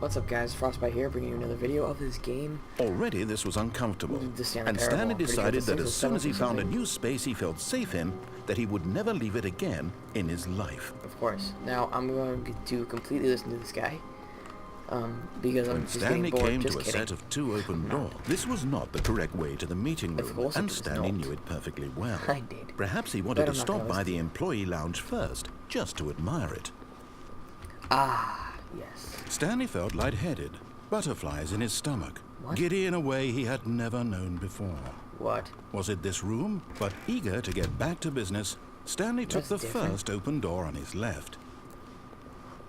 What's up guys, Frostbite here, bringing you another video of this game. Already this was uncomfortable, The Stanley and Parable. Stanley Pretty sure decided this that is as a soon as he 7 or found a something. new space he felt safe in, that he would never leave it again in his life. Of course. Now, I'm going to completely listen to this guy. Because I'm When just Stanley getting bored. came Just to a kidding. set of 2 open doors, this was not the correct way to the meeting Of room, course it and was Stanley not. knew it perfectly well. I did. Perhaps he wanted But to I'm not stop gonna by listen the to employee lounge first, just to admire it. Ah, yes. Stanley felt lightheaded, butterflies in his stomach, What? giddy in a way he had never known before. What? Was it this room? But eager to get back to business, Stanley took That's the different. first open door on his left.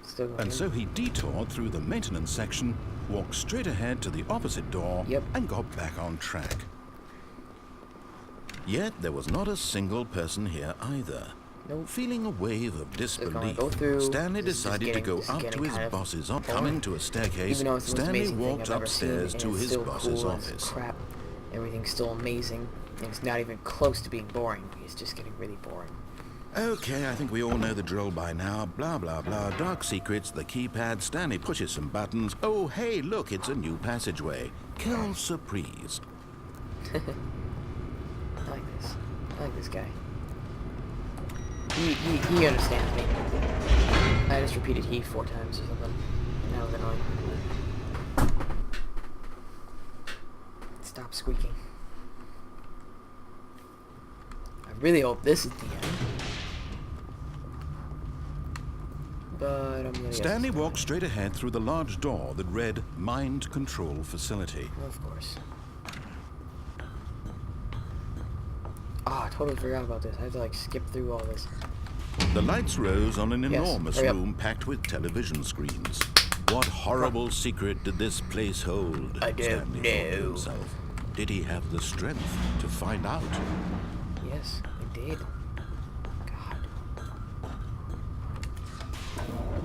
Still going. And so he detoured through the maintenance section, walked straight ahead to the opposite door, Yep. and got back on track. Yet there was not a single person here either. Nope. Feeling a wave of disbelief, go through. Stanley This is decided to go this is up getting to his kind of boss's office. boring. Coming to a staircase, Even though it's the most Stanley amazing thing walked I've ever seen, upstairs and to it's his still boss's cool as office. crap. Everything's still amazing. And it's not even close to being boring. It's just getting really boring. Okay, I think we all know the drill by now. Blah, blah, blah. Dark secrets, the keypad. Stanley pushes some buttons. Oh, hey, look, it's a new passageway. Kill surprise. I like this. I like this guy. He understands me. I just repeated he 4 times or something. That was annoying. Stop squeaking. I really hope this is the end. But I'm gonna Stanley guess. walked straight ahead through the large door that read Mind Control Facility. Of course. Oh, I totally forgot about this. I have to like skip through all this. The lights rose on an Yes, enormous hurry up. room packed with television screens. What horrible secret did this place hold? I don't Stanley thought to know. himself. Did he have the strength to find out? Yes, I did. God.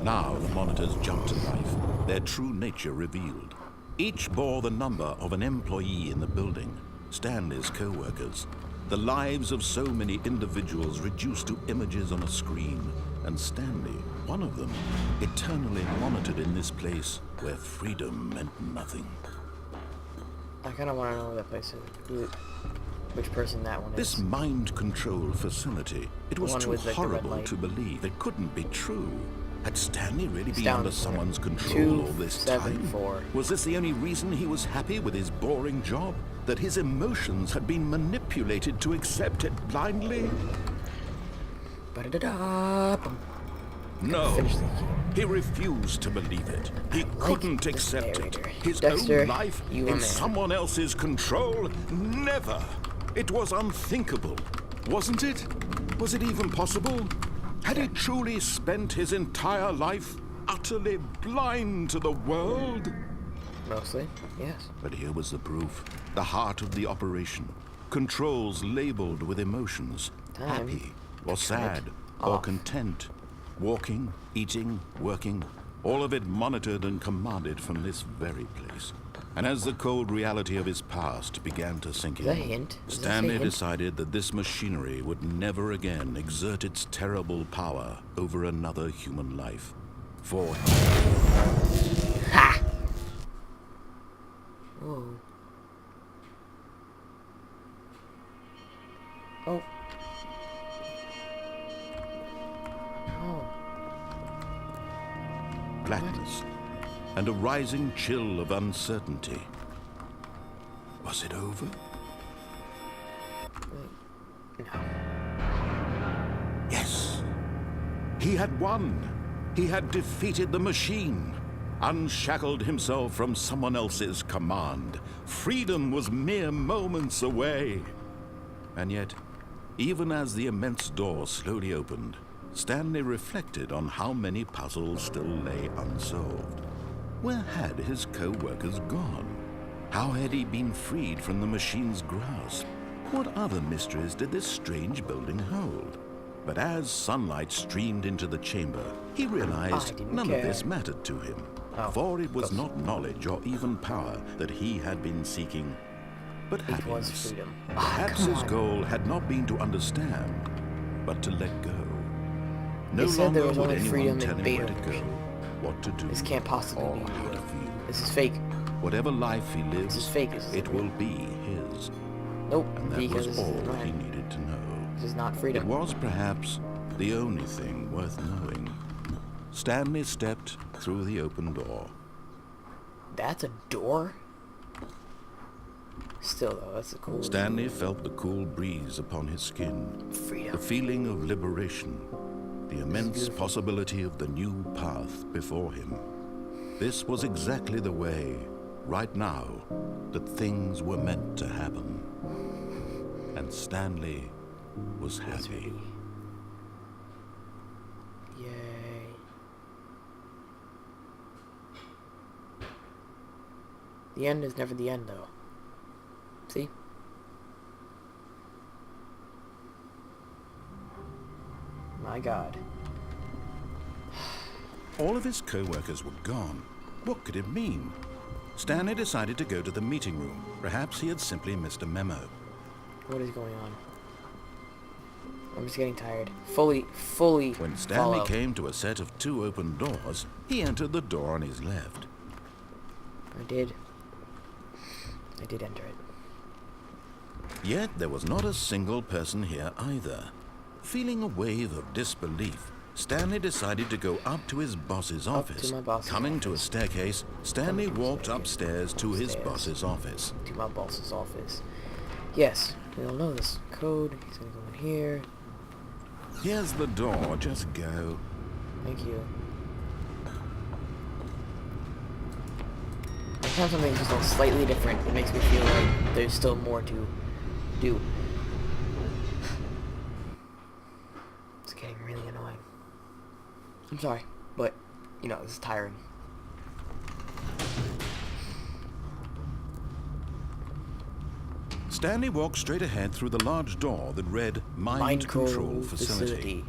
Now the monitors jumped to life, their true nature revealed. Each bore the number of an employee in the building, Stanley's co-workers. The lives of so many individuals reduced to images on a screen, and Stanley, one of them, eternally monitored in this place where freedom meant nothing. I kind of want to know where that place is. Which person that one is. This mind control facility, it was one too with, like, the red horrible light. to believe. It couldn't be true. Had Stanley really been down under for someone's control all this time? 274. Was this the only reason he was happy with his boring job? That his emotions had been manipulated to accept it blindly? Ba-da-da-da. No. Finish the game. He refused to believe it. He like couldn't this accept it. narrator. His Dexter, own life you a in man. someone else's control? Never. It was unthinkable, wasn't it? Was it even possible? Had he truly spent his entire life utterly blind to the world? Mostly, yes. But here was the proof. The heart of the operation. Controls labeled with emotions. Time Happy, or to turn it sad, or off. content. Walking, eating, working. All of it monitored and commanded from this very place. And as the cold reality of his past began to sink Is that a in, hint? Is this a Stanley hint? decided that this machinery would never again exert its terrible power over another human life. For Ha! Whoa. Oh. Oh. blackness and a rising chill of uncertainty. Was it over? No. Yes. He had won. He had defeated the machine, unshackled himself from someone else's command. Freedom was mere moments away. And yet, even as the immense door slowly opened, Stanley reflected on how many puzzles still lay unsolved. Where had his co-workers gone? How had he been freed from the machine's grasp? What other mysteries did this strange building hold? But as sunlight streamed into the chamber, he realized didn't none care. of this mattered to him. Oh, For it was close. not knowledge or even power that he had been seeking, but It was happiness. freedom. Perhaps come his on. goal had not been to understand, but to let go. No They said there longer was would only anyone freedom tell in him where beta to go, version. what to do This can't possibly or be how to real. feel. This is fake. Whatever life he This is lives, fake. This is it will be his. Nope. And that Because was this all is not. he needed to know. This is not It freedom. was perhaps the only thing worth knowing. Stanley stepped through the open door. That's a door? Still though, that's a cool. Stanley felt the cool breeze upon his skin, Freedom. the feeling of liberation, the immense possibility of the new path before him. This was exactly the way, right now, that things were meant to happen. And Stanley was happy. Yay. The end is never the end though. See? My God. All of his co-workers were gone. What could it mean? Stanley decided to go to the meeting room. Perhaps he had simply missed a memo. What is going on? I'm just getting tired. Fully When Stanley follow. came to a set of 2 open doors, he entered the door on his left. I did enter it. Yet there was not a single person here either. Feeling a wave of disbelief, Stanley decided to go up to his boss's office. my boss's Coming to a office. staircase, Stanley walked upstairs to his Upstairs. boss's office. To my boss's office. Yes, we all know this code. He's gonna go in here. Here's the door, just go. Thank you. Anytime something's just all slightly different, it makes me feel like there's still more to do. It's getting really annoying. I'm sorry, but, you know, this is tiring. Stanley walked straight ahead through the large door that read Mind Control Facility.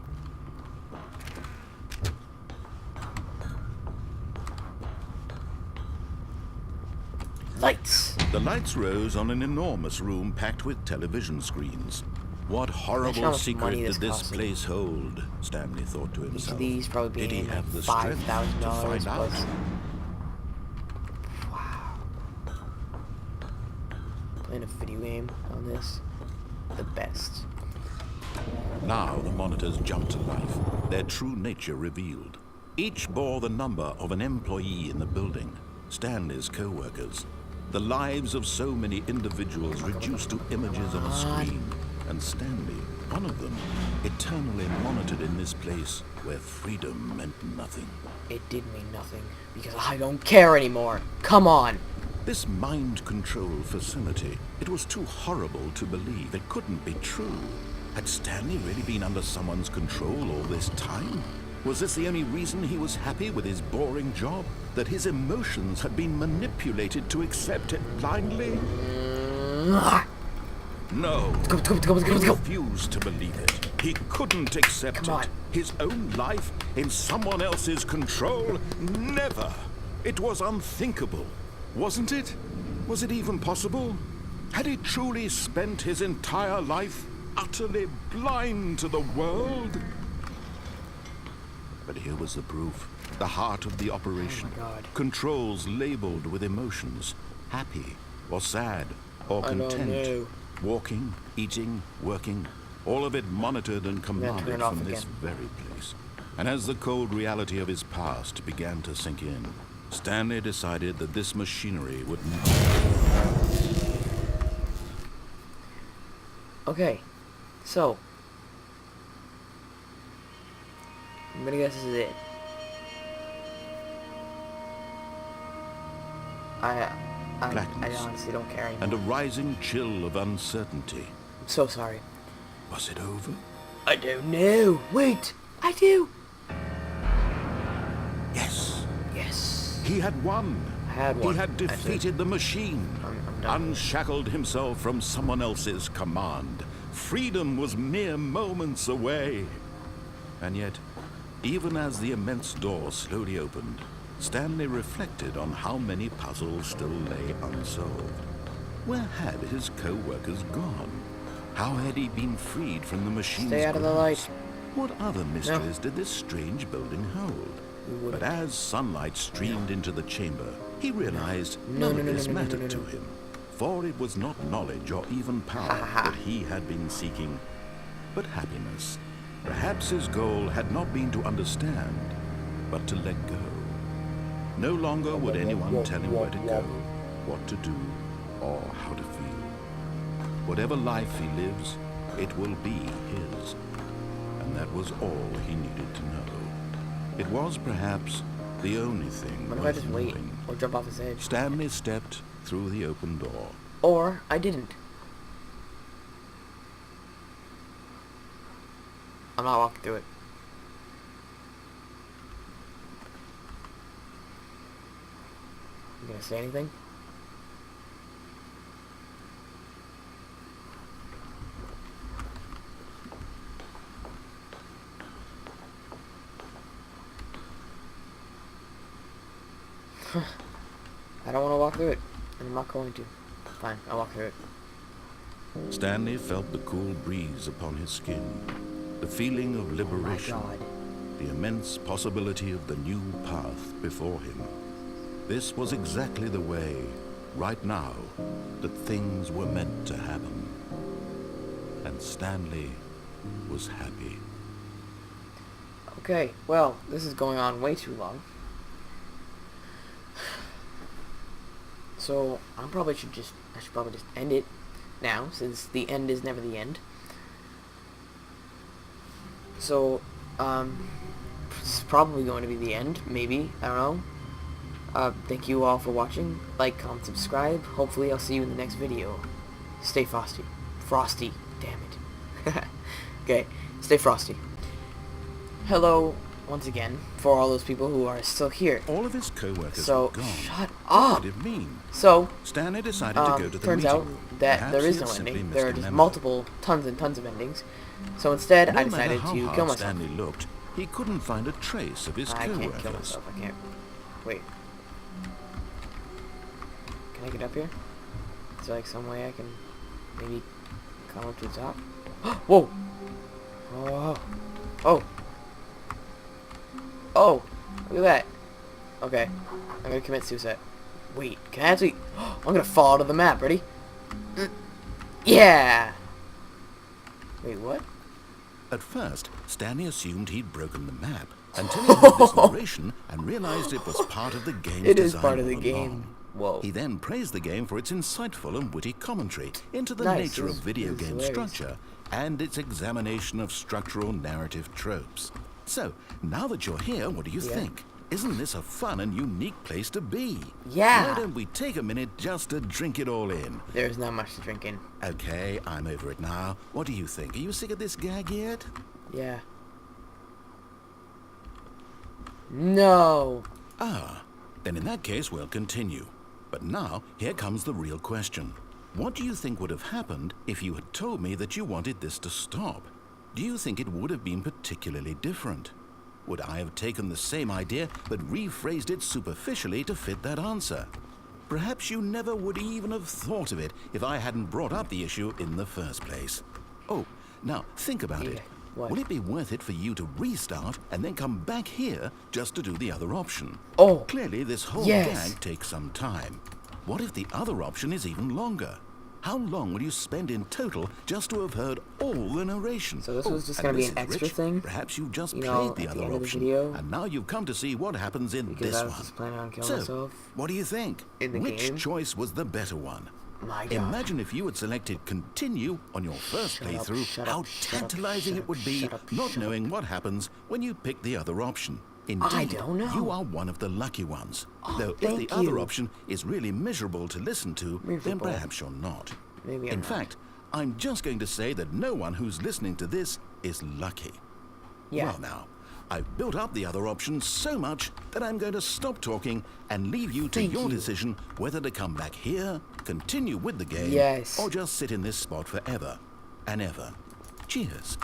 Lights! The lights rose on an enormous room packed with television screens. What Imagine how horrible much secret money did this this cost. place hold? Stanley thought to Each himself. of these probably Did he being have the like strength to $5,000 find out? plus. Wow. Playing a video game on this. The best. Now the monitors jumped to life, their true nature revealed. Each bore the number of an employee in the building, Stanley's co-workers. The lives of so many individuals reduced to images on a screen, and Stanley, one of them, eternally monitored in this place where freedom meant nothing. It did mean nothing, because I don't care anymore. Come on! This mind control facility, it was too horrible to believe. It couldn't be true. Had Stanley really been under someone's control all this time? Was this the only reason he was happy with his boring job? That his emotions had been manipulated to accept it blindly? No. Let's go. He refused to believe it. He couldn't accept Come on. it. His own life in someone else's control? Never. It was unthinkable. Wasn't it? Was it even possible? Had he truly spent his entire life utterly blind to the world? But here was the proof. The heart of the operation. Oh my God. Controls labeled with emotions. Happy or sad or I don't content. know. Walking, eating, working. All of it monitored and turn commanded it off from this again. very place. And as the cold reality of his past began to sink in, Stanley decided that this machinery would not. Okay, so I'm gonna guess this is it. I Blackness. honestly don't care anymore. And a rising chill of uncertainty. I'm so sorry. Was it over? I don't know. Wait, I do. Yes. Yes. He had won. I had one. He had That's it. defeated the machine. I'm done. Unshackled himself from someone else's command. Freedom was mere moments away. And yet, even as the immense door slowly opened, Stanley reflected on how many puzzles still lay unsolved. Where had his co-workers gone? How had he been freed from the machine's Stay out of the light. grasp? What other mysteries did this strange building hold? But as sunlight streamed into the chamber, he realized No, none no, of no, this no, no, no, mattered no, to no. him, for it was not knowledge or even power that he had been seeking, but happiness. Perhaps his goal had not been to understand, but to let go. No longer would anyone tell him where to go, what to do, or how to feel. Whatever life he lives, it will be his. And that was all he needed to know. It was perhaps the only thing What if I worth just wait knowing. or jump off this edge? Stanley stepped through the open door. Or I didn't. I'm not walking through it. You gonna say anything? I don't want to walk through it. And I'm not going to. Fine, I'll walk through it. Stanley felt the cool breeze upon his skin, the feeling of liberation, Oh my God. the immense possibility of the new path before him. This was exactly the way, right now, that things were meant to happen. And Stanley was happy. Okay, well, this is going on way too long. So, I should probably just end it now, since the end is never the end. So, this is probably going to be the end, maybe, I don't know. Thank you all for watching. Like, comment, subscribe. Hopefully I'll see you in the next video. Stay frosty. Frosty, damn it. Okay, stay frosty. Hello, once again, for all those people who are still here. All of his co-workers So, were gone. shut What up! did it mean? So, Stanley decided to go to the turns meeting out room. that Perhaps there he is had no simply ending. missed There are a just memo. multiple, tons and tons of endings. So instead, No I matter decided how to hard kill myself. Stanley looked, he couldn't find a trace of his I can't kill co-workers. myself. I can't. Wait. Can I get up here? Is there like some way I can maybe come up to the top? Whoa! Oh! Oh! Oh! Look at that. Okay. I'm gonna commit suicide. Wait, can I actually... I'm gonna fall out of the map. Ready? Yeah! Wait, what? At first, Stanley assumed he'd broken the map until he heard this narration and realized it was part of the game's It is design part of the all game. along. Whoa. He then praised the game for its insightful and witty commentary into the Nice, nature of this video is game hilarious. structure and its examination of structural narrative tropes. So, now that you're here, what do you Yeah. think? Isn't this a fun and unique place to be? Yeah. Why don't we take a minute just to drink it all in? There's not much to drink in. Okay, I'm over it now. What do you think? Are you sick of this gag yet? Yeah. No! Ah, then in that case we'll continue. But now, here comes the real question. What do you think would have happened if you had told me that you wanted this to stop? Do you think it would have been particularly different? Would I have taken the same idea but rephrased it superficially to fit that answer? Perhaps you never would even have thought of it if I hadn't brought up the issue in the first place. Oh, now think about it. What? Will it be worth it for you to restart and then come back here just to do the other option? Oh. Clearly, this whole Yes. gag takes some time. What if the other option is even longer? How long will you spend in total just to have heard all the narration? So this was just and gonna be an listen, extra Rich, thing? Perhaps you've just You know, played the at the other end of the option, video? and now you've come to see what happens in Because this I was one. just planning on killing So, myself. what do you think? In the Which game? choice was the better one? My God. Imagine if you had selected continue on your first Shut up, playthrough, shut how up, shut up, tantalizing shut it would up, be shut up, not shut up. knowing what happens when you pick the other option. Indeed, don't know. you are one of the lucky ones. Oh, Though if thank the other you. option is really miserable to listen to, then Miserable. perhaps you're not. Maybe I'm In not. fact, I'm just going to say that no one who's listening to this is lucky. Yeah. Well now, I've built up the other option so much that I'm going to stop talking and leave you to Thank your you. decision whether to come back here, continue with the game, Yes. or just sit in this spot forever and ever. Cheers.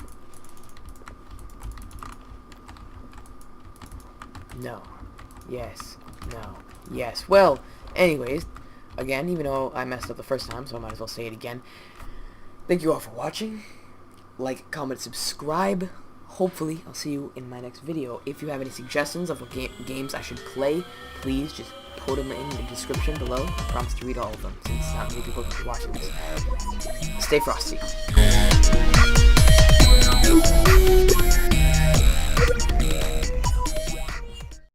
No. Yes. No. Yes. Well, anyways, again, even though I messed up the first time, so I might as well say it again. Thank you all for watching. Like, comment, subscribe. hopefully I'll see you in my next video. If you have any suggestions of what games I should play, please just put them in the description below. I promise to read all of them, since not many people are watching this. Stay frosty.